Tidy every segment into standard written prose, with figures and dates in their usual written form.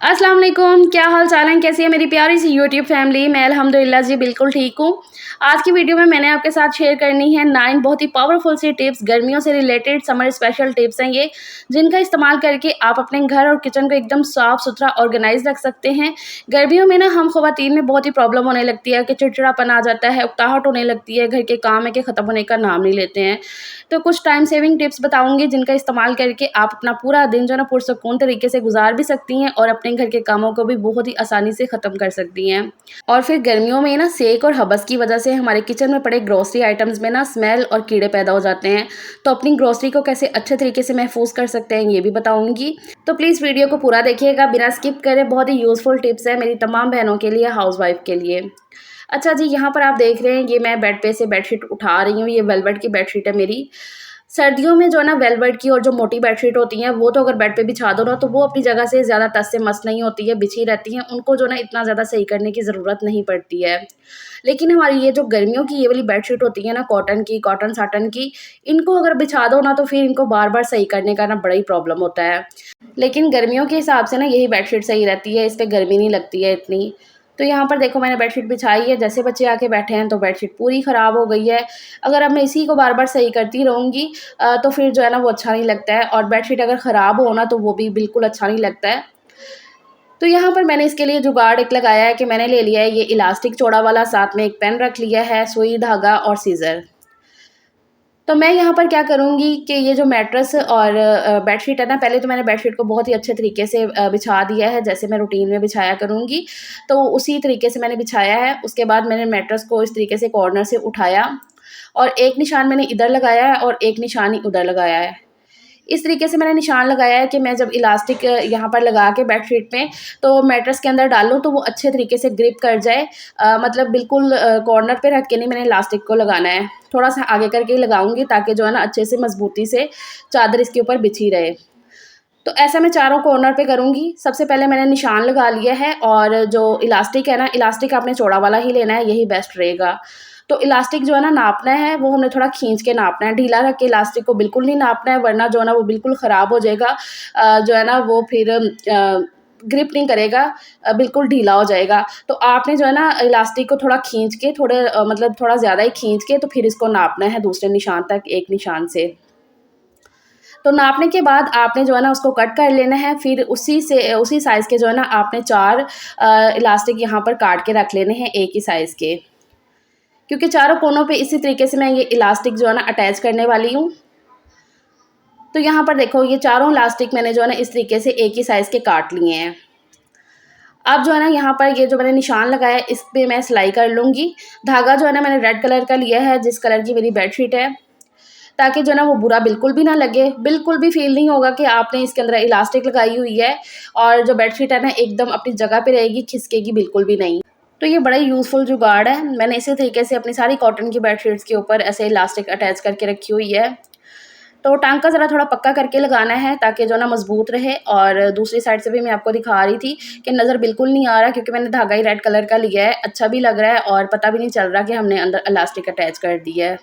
अस्सलाम वालेकुम, क्या हाल चाल है? कैसी है मेरी प्यारी सी यूट्यूब फैमिली? मैं अल्हम्दुलिल्लाह जी बिल्कुल ठीक हूँ। आज की वीडियो में मैंने आपके साथ शेयर करनी है 9 बहुत ही पावरफुल सी टिप्स, गर्मियों से रिलेटेड समर स्पेशल टिप्स हैं ये, जिनका इस्तेमाल करके आप अपने घर और किचन को एकदम साफ-सुथरा ऑर्गेनाइज़ रख सकते हैं। गर्मियों में ना हम ख़वातीन में बहुत ही प्रॉब्लम होने लगती है कि चिड़चिड़ापन आ जाता है, उकताहट होने लगती है, घर के काम है कि ख़त्म होने का नाम नहीं लेते हैं। तो कुछ टाइम सेविंग टिप्स बताऊँगी जिनका इस्तेमाल करके आप अपना पूरा दिन जो है ना पुरसुकून तरीके से गुज़ार भी सकती हैं और अपने घर के कामों को भी बहुत ही आसानी से ख़त्म कर सकती हैं। और फिर गर्मियों में ना सेक और हबस की वजह से हमारे किचन में पड़े ग्रोसरी आइटम्स में ना स्मेल और कीड़े पैदा हो जाते हैं। तो अपनी ग्रोसरी को कैसे अच्छे तरीके से महफूज कर सकते हैं ये भी बताऊँगी। तो प्लीज़ वीडियो को पूरा देखिएगा बिना स्किप करे, बहुत ही यूज़फुल टिप्स है मेरी तमाम बहनों के लिए, हाउसवाइफ़ के लिए। अच्छा जी, यहाँ पर आप देख रहे हैं ये मैं बेड पे से बेडशीट उठा रही हूँ, ये वेलवेट की बेडशीट है मेरी। सर्दियों में जो है ना वेलवेट की और जो मोटी बेडशीट होती हैं वो तो अगर बेड पे बिछा दो ना तो वो अपनी जगह से ज़्यादा टस से मस नहीं होती है, बिछी रहती हैं, उनको जो ना इतना ज़्यादा सही करने की ज़रूरत नहीं पड़ती है। लेकिन हमारी ये जो गर्मियों की ये वाली बेडशीट होती है ना कॉटन की, कॉटन साटन की, इनको अगर बिछा दो ना तो फिर इनको बार-बार सही करने का ना बड़ा ही प्रॉब्लम होता है। लेकिन गर्मियों के हिसाब से ना यही बेडशीट सही रहती है, इस पे गर्मी नहीं लगती है इतनी। तो यहाँ पर देखो मैंने बेडशीट बिछाई है, जैसे बच्चे आके बैठे हैं तो बेडशीट पूरी ख़राब हो गई है। अगर अब मैं इसी को बार-बार सही करती रहूँगी तो फिर जो है ना वो अच्छा नहीं लगता है और बेडशीट अगर ख़राब हो ना तो वो भी बिल्कुल अच्छा नहीं लगता है। तो यहाँ पर मैंने इसके लिए जुगाड़ एक लगाया है कि मैंने ले लिया है ये इलास्टिक चौड़ा वाला, साथ में एक पेन रख लिया है, सुई, धागा और सीज़र। तो मैं यहाँ पर क्या करूँगी कि ये जो मैट्रेस और बेडशीट है ना, पहले तो मैंने बेडशीट को बहुत ही अच्छे तरीके से बिछा दिया है, जैसे मैं रूटीन में बिछाया करूँगी, तो उसी तरीके से मैंने बिछाया है। उसके बाद मैंने मैट्रेस को इस तरीके से कॉर्नर से उठाया और एक निशान मैंने इधर लगाया है और एक निशान ही उधर लगाया है। इस तरीके से मैंने निशान लगाया है कि मैं जब इलास्टिक यहाँ पर लगा के बेडशीट में तो मैट्रेस के अंदर डालूँ तो वो अच्छे तरीके से ग्रिप कर जाए। मतलब बिल्कुल कॉर्नर पे रख के नहीं मैंने इलास्टिक को लगाना है, थोड़ा-सा आगे करके ही लगाऊँगी ताकि जो है ना अच्छे से मज़बूती से चादर इसके ऊपर बिछी रहे। तो ऐसा मैं चारों कॉर्नर पे करूँगी। सबसे पहले मैंने निशान लगा लिया है और जो इलास्टिक है ना, इलास्टिक आपने चौड़ा वाला ही लेना है, यही बेस्ट रहेगा। तो इलास्टिक जो है ना नापना है, वो हमने थोड़ा खींच के नापना है, ढीला रख के इलास्टिक को बिल्कुल नहीं नापना है वरना जो है ना वो बिल्कुल ख़राब हो जाएगा। जो है ना वो फिर ग्रिप नहीं करेगा, बिल्कुल ढीला हो जाएगा। तो आपने जो है ना इलास्टिक को थोड़ा खींच के थोड़े मतलब थोड़ा ज़्यादा ही खींच के तो फिर इसको नापना है दूसरे निशान तक, एक निशान से। तो नापने के बाद आपने जो है ना उसको कट कर लेना है, फिर उसी साइज़ के जो है ना आपने 4 इलास्टिक यहाँ पर काट के रख लेने हैं एक ही साइज़ के। क्योंकि चारों कोनों पे इसी तरीके से मैं ये इलास्टिक जो है ना अटैच करने वाली हूँ। तो यहाँ पर देखो ये चारों इलास्टिक मैंने जो है ना इस तरीके से एक ही साइज़ के काट लिए हैं। अब जो है ना यहाँ पर ये जो मैंने निशान लगाया है इस पे मैं सिलाई कर लूँगी। धागा जो है ना मैंने रेड कलर का लिया है जिस कलर की मेरी बेडशीट है। ताकि जो है ना वो बुरा बिल्कुल भी ना लगे, बिल्कुल भी फ़ील नहीं होगा कि आपने इसके अंदर इलास्टिक लगाई हुई है और जो बेडशीट है ना एकदम अपनी जगह पे रहेगी, खिसकेगी बिल्कुल भी नहीं। तो ये बड़ा ही यूज़फुल जुगाड़ है। मैंने इसी तरीके से अपनी सारी कॉटन की बेडशीट्स के ऊपर ऐसे इलास्टिक अटैच करके रखी हुई है। तो टाँका ज़रा थोड़ा पक्का करके लगाना है ताकि जो है ना मज़बूत रहे और दूसरी साइड से भी मैं आपको दिखा रही थी कि नज़र बिल्कुल नहीं आ रहा क्योंकि मैंने धागा ही रेड कलर का लिया है, अच्छा भी लग रहा है और पता भी नहीं चल रहा कि हमने अंदर इलास्टिक अटैच कर दिया है।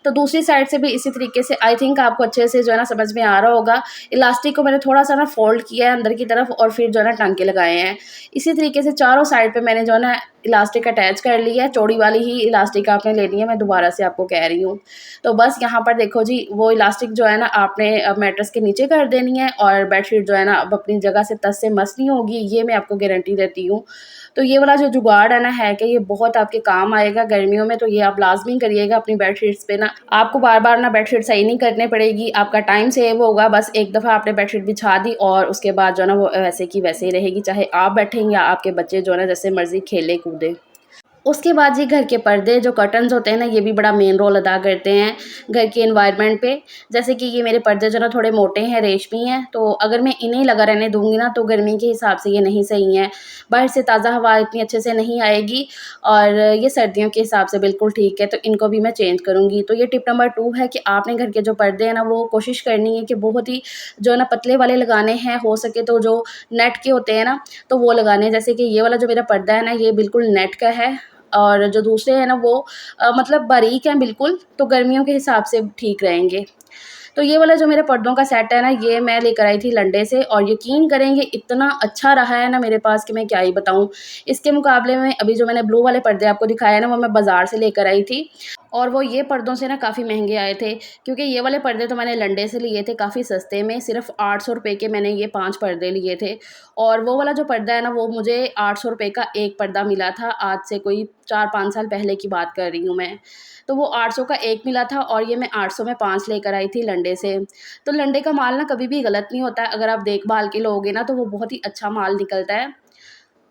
तो दूसरी साइड से भी इसी तरीके से आई थिंक आपको अच्छे से जो है ना समझ में आ रहा होगा। इलास्टिक को मैंने थोड़ा-सा ना फ़ोल्ड किया है अंदर की तरफ और फिर जो है ना टाँके लगाए हैं। इसी तरीके से चारों साइड पे मैंने जो है ना इलास्टिक अटैच कर ली है, चौड़ी वाली ही इलास्टिक आपने लेनी है, मैं दोबारा से आपको कह रही हूँ। तो बस यहाँ पर देखो जी, वो इलास्टिक जो है ना आपने मैट्रेस के नीचे कर देनी है और बेडशीट जो है ना अब अपनी जगह से टस से मस नहीं होगी, ये मैं आपको गारंटी देती हूँ। तो ये वाला जो जुगाड़ है ना है कि ये बहुत आपके काम आएगा गर्मियों में, तो ये आप लाज़मी करिएगा अपनी बेडशीट्स पे ना। आपको बार-बार ना बेडशीट सही नहीं करनी पड़ेगी, आपका टाइम सेव होगा, बस एक दफ़ा आपने बेडशीट बिछा दी और उसके बाद जो है ना वो वैसे की वैसे ही रहेगी, चाहे आप बैठें या आपके बच्चे जो है ना जैसे मर्ज़ी खेले कूदें। उसके बाद जी घर के पर्दे जो कर्टन्स होते हैं ना ये भी बड़ा मेन रोल अदा करते हैं घर के एनवायरनमेंट पे। जैसे कि ये मेरे पर्दे जो ना थोड़े मोटे हैं, रेशमी हैं, तो अगर मैं इन्हें लगा रहने दूँगी ना तो गर्मी के हिसाब से ये नहीं सही हैं। बाहर से ताज़ा हवा इतनी अच्छे से नहीं आएगी और ये सर्दियों के हिसाब से बिल्कुल ठीक है, तो इनको भी मैं चेंज करूँगी। तो ये टिप नंबर 2 है कि आपने घर के जो पर्दे हैं ना वो कोशिश करनी है कि बहुत ही जो है ना पतले वाले लगाने हैं, हो सके तो जो नेट के होते हैं ना तो वो लगाने हैं। जैसे कि ये वाला जो मेरा पर्दा है ना ये बिल्कुल नेट का है और जो दूसरे हैं ना वो मतलब बारीक हैं बिल्कुल, तो गर्मियों के हिसाब से ठीक रहेंगे। तो ये वाला जो मेरे पर्दों का सेट है ना, ये मैं लेकर आई थी लंडे से और यकीन करेंगे इतना अच्छा रहा है ना मेरे पास कि मैं क्या ही बताऊँ। इसके मुकाबले में अभी जो मैंने ब्लू वाले पर्दे आपको दिखाए ना, वो मैं बाज़ार से लेकर आई थी और वो ये पर्दों से ना काफ़ी महँगे आए थे, क्योंकि ये वाले पर्दे तो मैंने लंडे से लिए थे काफ़ी सस्ते में, सिर्फ़ 800 रुपए के मैंने ये 5 पर्दे लिए थे। और वो वाला जो पर्दा है ना, वो मुझे 800 रुपए का एक पर्दा मिला था, आज से कोई 4-5 साल पहले की बात कर रही हूँ मैं। तो वो 800 का एक मिला था और ये मैं 800 में 5 लेकर आई थी लंडे से। तो लंडे का माल ना कभी भी गलत नहीं होता है, अगर आप देखभाल के लोगे ना तो वो बहुत ही अच्छा माल निकलता है।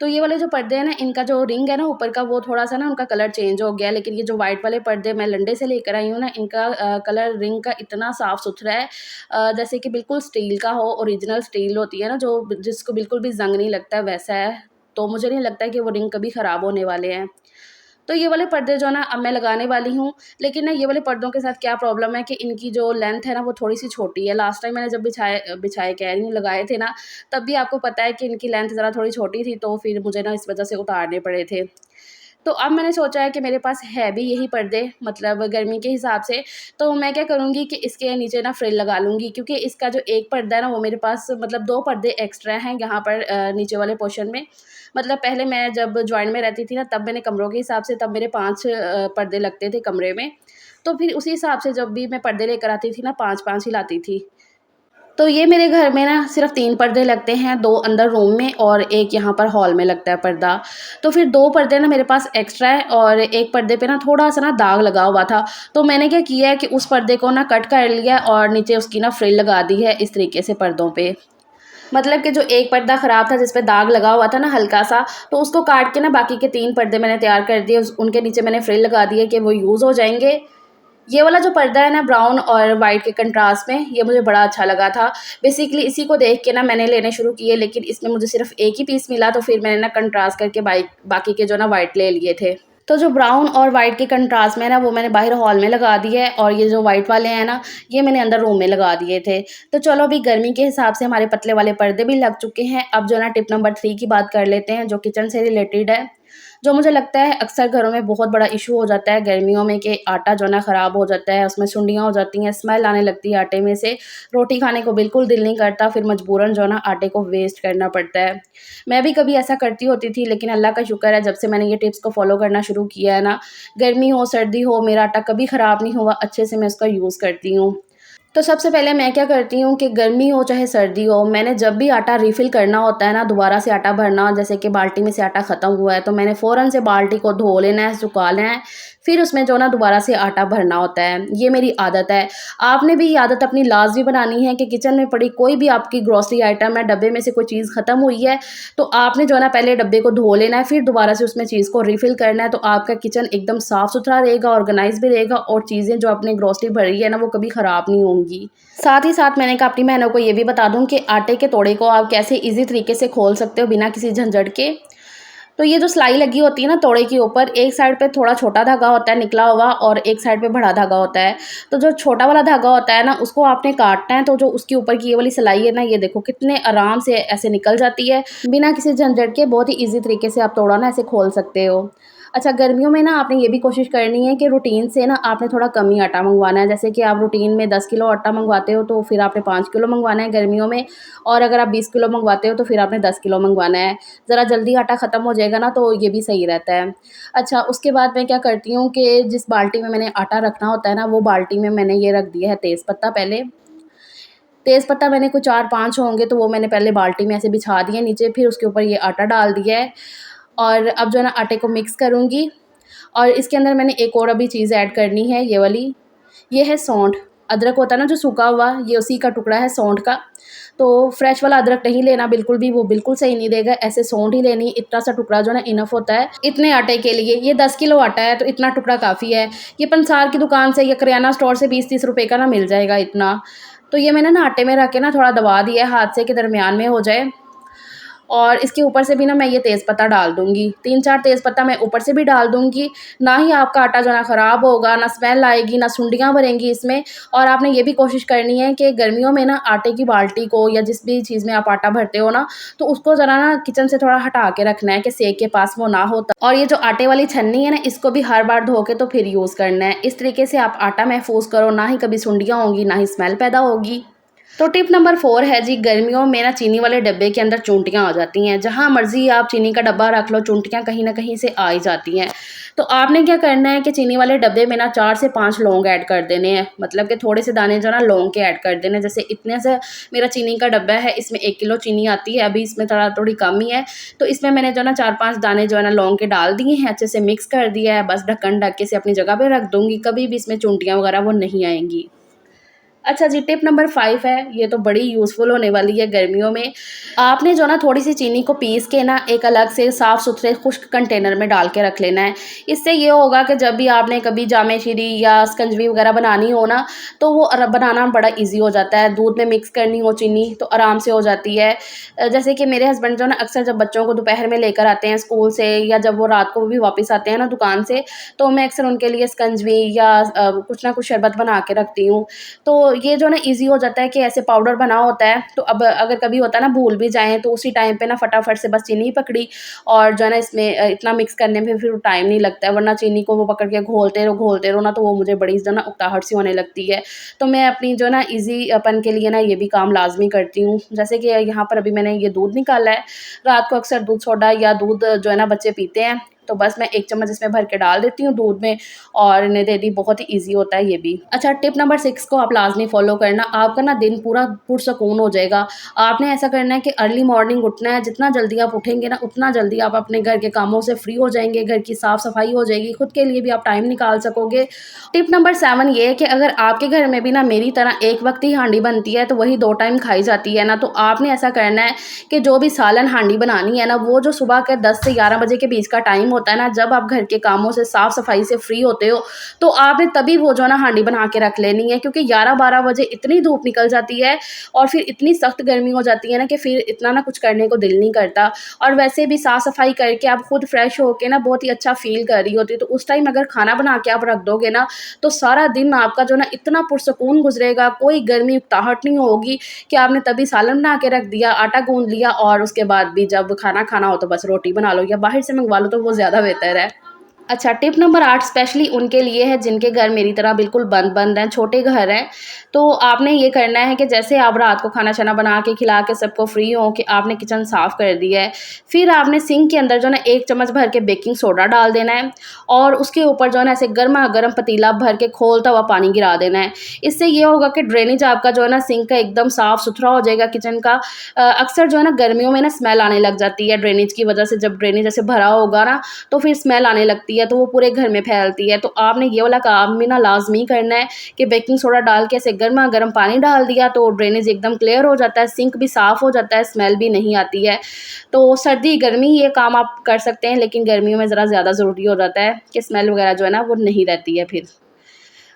तो ये वाले जो पर्दे हैं ना, इनका जो रिंग है ना ऊपर का, वो थोड़ा-सा ना उनका कलर चेंज हो गया है, लेकिन ये जो व्हाइट वाले पर्दे मैं लंडे से लेकर आई हूँ ना, इनका कलर रिंग का इतना साफ-सुथरा है, जैसे कि बिल्कुल स्टील का हो, ओरिजिनल स्टील होती है ना जो जिसको बिल्कुल भी ज़ंग नहीं लगता है, वैसा है। तो मुझे नहीं लगता है कि वो रिंग कभी ख़राब होने वाले हैं। तो ये वाले पर्दे जो ना अब मैं लगाने वाली हूँ, लेकिन ना ये वाले पर्दों के साथ क्या प्रॉब्लम है कि इनकी जो लेंथ है ना वो थोड़ी-सी छोटी है। लास्ट टाइम मैंने जब बिछाए कह रही हूँ लगाए थे ना, तब भी आपको पता है कि इनकी लेंथ ज़रा थोड़ी छोटी थी, तो फिर मुझे ना इस वज़ह से उतारने पड़े थे। तो अब मैंने सोचा है कि मेरे पास है भी यही पर्दे, मतलब गर्मी के हिसाब से, तो मैं क्या करूँगी कि इसके नीचे ना फ्रिल लगा लूँगी, क्योंकि इसका जो एक पर्दा है ना वो मेरे पास, मतलब 2 पर्दे एक्स्ट्रा हैं यहाँ पर नीचे वाले पोर्शन में। मतलब पहले मैं जब जॉइंट में रहती थी ना, तब मैंने कमरों के हिसाब से तब मेरे 5 पर्दे लगते थे कमरे में। तो फिर उसी हिसाब से जब भी मैं पर्दे लेकर आती थी ना, 5-5 ही लाती थी। तो ये मेरे घर में ना सिर्फ़ 3 पर्दे लगते हैं, 2 अंदर रूम में और 1 यहाँ पर हॉल में लगता है पर्दा। तो फिर 2 पर्दे ना मेरे पास एक्स्ट्रा है और 1 पर्दे पे ना थोड़ा-सा ना दाग लगा हुआ था। तो मैंने क्या किया है कि उस पर्दे को ना कट कर लिया और नीचे उसकी ना फ्रिल लगा दी है इस तरीके से पर्दों पे। मतलब कि जो एक पर्दा ख़राब था जिस पे दाग लगा हुआ था ना हल्का-सा, तो उसको काट के ना बाकी के 3 पर्दे मैंने तैयार कर दिए। उस उनके नीचे मैंने फ्रिल लगा दी है कि वो यूज़ हो जाएँगे। ये वाला जो पर्दा है ना ब्राउन और वाइट के कंट्रास्ट में, ये मुझे बड़ा अच्छा लगा था। बेसिकली इसी को देख के ना मैंने लेने शुरू किए, लेकिन इसमें मुझे सिर्फ़ एक ही पीस मिला, तो फिर मैंने ना कंट्रास्ट करके बाकी के जो ना वाइट ले लिए थे। तो जो ब्राउन और वाइट के कंट्रास्ट में है ना, वो मैंने बाहर हॉल में लगा दिया है और ये जो वाइट वाले हैं ना, ये मैंने अंदर रूम में लगा दिए थे। तो चलो अभी गर्मी के हिसाब से हमारे पतले वाले पर्दे भी लग चुके हैं। अब जो है ना टिप नंबर 3 की बात कर लेते हैं, जो किचन से रिलेटेड है। जो मुझे लगता है अक्सर घरों में बहुत बड़ा इश्यू हो जाता है गर्मियों में कि आटा जो है ना ख़राब हो जाता है, उसमें सुंडियाँ हो जाती हैं, स्मेल आने लगती है आटे में से, रोटी खाने को बिल्कुल दिल नहीं करता, फिर मजबूरन जो है ना आटे को वेस्ट करना पड़ता है। मैं भी कभी ऐसा करती होती थी, लेकिन अल्लाह का शुक्र है जब से मैंने ये टिप्स को फ़ॉलो करना शुरू किया है ना, गर्मी हो, सर्दी हो, मेरा आटा कभी ख़राब नहीं हुआ, अच्छे से मैं उसका यूज़ करती हूँ। तो सबसे पहले मैं क्या करती हूँ कि गर्मी हो चाहे सर्दी हो, मैंने जब भी आटा रिफ़िल करना होता है ना, दोबारा से आटा भरना, जैसे कि बाल्टी में से आटा ख़त्म हुआ है, तो मैंने फ़ौरन से बाल्टी को धो लेना है, सुखा लेना है, फिर उसमें जो ना दोबारा से आटा भरना होता है। ये मेरी आदत है। आपने भी ये आदत अपनी लाज़मी बनानी है कि किचन में पड़ी कोई भी आपकी ग्रॉसरी आइटम है, डब्बे में से कोई चीज़ ख़त्म हुई है, तो आपने जो है ना पहले डब्बे को धो लेना है, फिर दोबारा से उसमें चीज़ को रिफ़िल करना है, तो आपका किचन एकदम साफ़-सुथरा रहेगा, ऑर्गनाइज़ भी रहेगा और चीज़ें जो आपने ग्रॉसरी भरी है ना, वो कभी ख़राब नहीं होंगी। साथ ही साथ मैंने कहा अपनी बहनों को ये भी बता दूँ कि आटे के तोड़े को आप कैसे ईज़ी तरीके से खोल सकते हो बिना किसी झंझट के। तो ये जो सिलाई लगी होती है ना तोड़े के ऊपर, एक साइड पे थोड़ा छोटा धागा होता है निकला हुआ और एक साइड पे बड़ा धागा होता है। तो जो छोटा वाला धागा होता है ना, उसको आपने काटना है, तो जो उसके ऊपर की ये वाली सिलाई है ना, ये देखो कितने आराम से ऐसे निकल जाती है। बिना किसी झंझट के बहुत ही ईज़ी तरीके से आप तोड़ा ना ऐसे खोल सकते हो। अच्छा, गर्मियों में ना आपने ये भी कोशिश करनी है कि रूटीन से ना आपने थोड़ा कम ही आटा मँगवाना है। जैसे कि आप रूटीन में 10 किलो आटा मँगवाते हो, तो फिर आपने 5 किलो मँगवाना है गर्मियों में, और अगर आप 20 किलो मँगवाते हो, तो फिर आपने 10 किलो मँगवाना है। ज़रा जल्दी आटा ख़त्म हो जाएगा ना, तो ये भी सही रहता है। अच्छा, उसके बाद मैं क्या करती हूँ कि जिस बाल्टी में मैंने आटा रखना होता है ना, वो बाल्टी में मैंने ये रख दिया है तेज़पत्ता पहले। तेज़पत्ता मैंने कुछ 4-5 होंगे, तो वो मैंने पहले बाल्टी में ऐसे बिछा दिए नीचे, फिर उसके ऊपर ये आटा डाल दिया है और अब जो है ना आटे को मिक्स करूँगी। और इसके अंदर मैंने एक और अभी चीज़ ऐड करनी है, ये वाली, ये है सौंठ। अदरक होता है ना जो सूखा हुआ, ये उसी का टुकड़ा है सौंठ का। तो फ्रेश वाला अदरक नहीं लेना बिल्कुल भी, वो बिल्कुल सही नहीं देगा, ऐसे सौंठ ही लेनी, इतना सा टुकड़ा जो है ना इनफ होता है इतने आटे के लिए। ये 10 किलो आटा है तो इतना टुकड़ा काफ़ी है। ये पंसार की दुकान से या करियाना स्टोर से 20-30 रुपए का ना मिल जाएगा इतना। तो ये मैंने ना आटे में रख के ना थोड़ा दबा दिया है हाथ से कि दरमियान में हो जाए। और इसके ऊपर से भी ना मैं ये तेज़पत्ता डाल दूँगी, 3-4 तेज़पत्ता मैं ऊपर से भी डाल दूँगी। ना ही आपका आटा जो है ना ख़राब होगा, ना स्मेल आएगी, ना सुंडियाँ भरेंगी इसमें। और आपने ये भी कोशिश करनी है कि गर्मियों में ना आटे की बाल्टी को या जिस भी चीज़ में आप आटा भरते हो ना, तो उसको ज़रा ना किचन से थोड़ा हटा के रखना है कि सेक के पास वो ना हो। और ये जो आटे वाली छन्नी है ना, इसको भी हर बार धो के तो फिर यूज़ करना है। इस तरीके से आप आटा महफूज़ करो, ना ही कभी सुंडियाँ होंगी, ना ही स्मेल पैदा होगी। तो टिप नंबर 4 है जी, गर्मियों में ना चीनी वाले डब्बे के अंदर चूंटियाँ आ जाती हैं। जहाँ मर्ज़ी आप चीनी का डब्बा रख लो, चूंटियाँ कहीं न कहीं से आ ही जाती हैं। तो आपने क्या करना है कि चीनी वाले डब्बे में ना 4 से 5 लौंग ऐड कर देने हैं। मतलब कि थोड़े से दाने जो है ना लौंग के ऐड कर देने हैं। जैसे इतने से मेरा चीनी का डब्बा है, इसमें 1 किलो चीनी आती है, अभी इसमें थोड़ी कम ही है। तो इसमें मैंने जो है ना 4-5 दाने जो है ना लौंग के डाल दिए हैं, अच्छे से मिक्स कर दिया है। बस ढक्कन ढक के इसे अपनी जगह पे रख दूँगी, कभी भी इसमें चूंटियाँ वगैरह वो नहीं आएँगी। अच्छा जी, टिप नंबर 5 है, ये तो बड़ी यूज़फुल होने वाली है गर्मियों में। आपने जो ना थोड़ी-सी चीनी को पीस के ना एक अलग से साफ़-सुथरे खुश्क कंटेनर में डाल के रख लेना है। इससे ये होगा कि जब भी आपने कभी जामे-शीरी या शिकंजी वगैरह बनानी हो ना, तो वो बनाना बड़ा ईज़ी हो जाता है। दूध में मिक्स करनी हो चीनी, तो आराम से हो जाती है। जैसे कि मेरे हस्बैंड जो है ना अक्सर जब बच्चों को दोपहर में लेकर आते हैं स्कूल से या जब वो रात को भी वापस आते हैं ना दुकान से, तो मैं अक्सर उनके लिए शिकंजी या कुछ ना कुछ शरबत बना के रखती हूँ। तो ये जो ना ईज़ी हो जाता है कि ऐसे पाउडर बना होता है, तो अब अगर कभी होता है ना भूल भी जाएँ, तो उसी टाइम पे ना फटाफट से बस चीनी पकड़ी और जो है ना इसमें इतना मिक्स करने में फिर टाइम नहीं लगता है, वरना चीनी को वो पकड़ के घोलते रहो ना, तो वो मुझे बड़ी जो है ना उकताहट सी होने लगती है। तो मैं अपनी जो है ना ईज़ीपन के लिए ना ये भी काम लाज़मी करती हूँ। जैसे कि यहाँ पर अभी मैंने ये दूध निकाला है, रात को अक्सर दूध सोडा या दूध जो है ना बच्चे पीते हैं, तो बस मैं 1 चम्मच इसमें भर के डाल देती हूँ दूध में और इन्हें दे दी, बहुत ही ईज़ी होता है ये भी। अच्छा, टिप नंबर 6 को आप लाज़मी फ़ॉलो करना, आपका ना दिन पूरा पुरसकून हो जाएगा। आपने ऐसा करना है कि अर्ली मॉर्निंग उठना है, जितना जल्दी आप उठेंगे ना, उतना जल्दी आप अपने घर के कामों से फ्री हो जाएँगे, घर की साफ-सफाई हो जाएगी, खुद के लिए भी आप टाइम निकाल सकोगे। टिप नंबर 7 ये है कि अगर आपके घर में भी ना मेरी तरह एक वक़्त ही हांडी बनती है, तो वही 2 टाइम खाई जाती है ना, तो आपने ऐसा करना है कि जो भी सालन हांडी बनानी है ना, वो जो सुबह के 10 से 11 बजे के बीच का टाइम होता है ना, जब आप घर के कामों से साफ-सफाई से फ्री होते हो, तो आपने तभी वो जो है ना हांडी बना के रख लेनी है, क्योंकि 11-12 बजे इतनी धूप निकल जाती है और फिर इतनी सख्त गर्मी हो जाती है ना कि फिर इतना ना कुछ करने को दिल नहीं करता। और वैसे भी साफ-सफाई करके आप खुद फ्रेश होके ना बहुत ही अच्छा फ़ील कर रही होती है, तो उस टाइम अगर खाना बना के आप रख दोगे ना, तो सारा दिन आपका जो है ना इतना पुरसुकून गुज़रेगा, कोई गर्मी उकताहट नहीं होगी कि आपने तभी सालन बना के रख दिया, आटा गूँध लिया और उसके बाद भी जब खाना खाना हो तो बस रोटी बना लो या बाहर से मँगवा लो, तो वो ज़्यादा बेहतर है। अच्छा, टिप नंबर 8 स्पेशली उनके लिए है जिनके घर मेरी तरह बिल्कुल बंद-बंद हैं, छोटे घर हैं। तो आपने ये करना है कि जैसे आप रात को खाना-शाना बना के खिला के सबको फ्री हो कि आपने किचन साफ़ कर दिया है, फिर आपने सिंक के अंदर जो है ना 1 चम्मच भर के बेकिंग सोडा डाल देना है और उसके ऊपर जो है ना ऐसे गरमा-गरम पतीला भर के खौलता हुआ पानी गिरा देना है। इससे ये होगा कि ड्रेनेज आपका जो है ना सिंक का एकदम साफ़-सुथरा हो जाएगा किचन का। अक्सर जो है ना गर्मियों में ना स्मेल आने लग जाती है ड्रेनेज की वजह से, जब ड्रेनेज ऐसे भरा होगा ना, तो फिर स्मेल आने लगती है, तो वो पूरे घर में फैलती है। तो आपने ये वाला काम भी ना लाज़मी करना है कि बेकिंग सोडा डाल के ऐसे गरमा-गरम पानी डाल दिया, तो ड्रेनेज एकदम क्लियर हो जाता है, सिंक भी साफ़ हो जाता है, स्मेल भी नहीं आती है। तो सर्दी-गर्मी ये काम आप कर सकते हैं, लेकिन गर्मियों में ज़रा ज़्यादा ज़रूरी हो जाता है कि स्मेल वगैरह जो है ना वो नहीं रहती है फिर।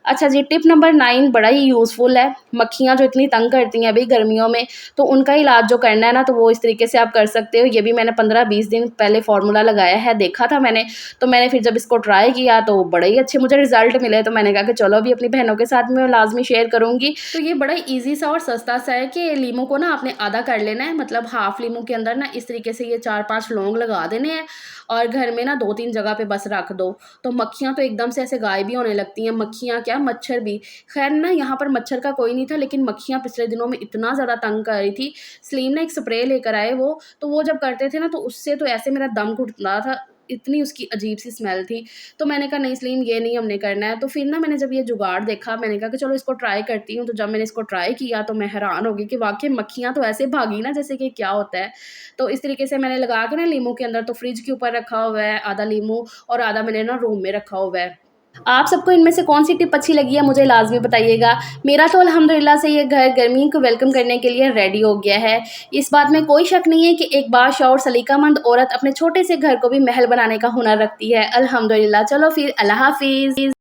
अच्छा जी, टिप नंबर 9 बड़ा ही यूज़फुल है। मक्खियाँ जो इतनी तंग करती हैं अभी गर्मियों में, तो उनका इलाज जो करना है ना, तो वो इस तरीके से आप कर सकते हो। ये भी मैंने 15-20 दिन पहले फ़ॉर्मूला लगाया है, देखा था मैंने, तो मैंने फिर जब इसको ट्राई किया तो बड़े ही अच्छे मुझे रिज़ल्ट मिले, तो मैंने कहा कि चलो अभी अपनी बहनों के साथ मैं लाज़मी शेयर करूँगी। तो ये बड़ा ही ईज़ी सा और सस्ता सा है कि लीमू को ना आपने आधा कर लेना है, मतलब हाफ़ लीमू के अंदर ना इस तरीके से ये 4-5 लौंग लगा देने हैं और घर में ना 2-3 जगह पे बस रख दो। तो मक्खियाँ तो एकदम से ऐसे गायब ही होने लगती हैं, मक्खियाँ क्या मच्छर भी। ख़ैर ना यहाँ पर मच्छर का कोई नहीं था, लेकिन मक्खियाँ पिछले दिनों में इतना ज़्यादा तंग कर रही थी। सलीम ना एक स्प्रे लेकर आए वो, तो वो जब करते थे ना तो उससे तो ऐसे मेरा दम घुटना था, इतनी उसकी अजीब-सी स्मेल थी। तो मैंने कहा नहीं सलीम ये नहीं हमने करना है। तो फिर ना मैंने जब ये जुगाड़ देखा, मैंने कहा कि चलो इसको ट्राई करती हूँ। तो जब मैंने इसको ट्राई किया तो मैं हैरान हो गई कि वाक़ई मक्खियाँ तो ऐसे भागी ना जैसे कि क्या होता है। तो इस तरीके से मैंने लगा के ना लीमू के अंदर, तो फ्रिज के ऊपर रखा हुआ है आधा लीमू और आधा मैंने ना रूम में रखा हुआ है। आप सबको इनमें से कौन-सी टिप अच्छी लगी है मुझे लाज़मी बताइएगा। मेरा तो अल्हम्दुलिल्लाह से ये घर गर्मी को वेलकम करने के लिए रेडी हो गया है। इस बात में कोई शक नहीं है कि एक बाशऊर सलीकामंद औरत अपने छोटे से घर को भी महल बनाने का हुनर रखती है। अल्हम्दुलिल्लाह। चलो फिर अल्लाह हाफ़िज़।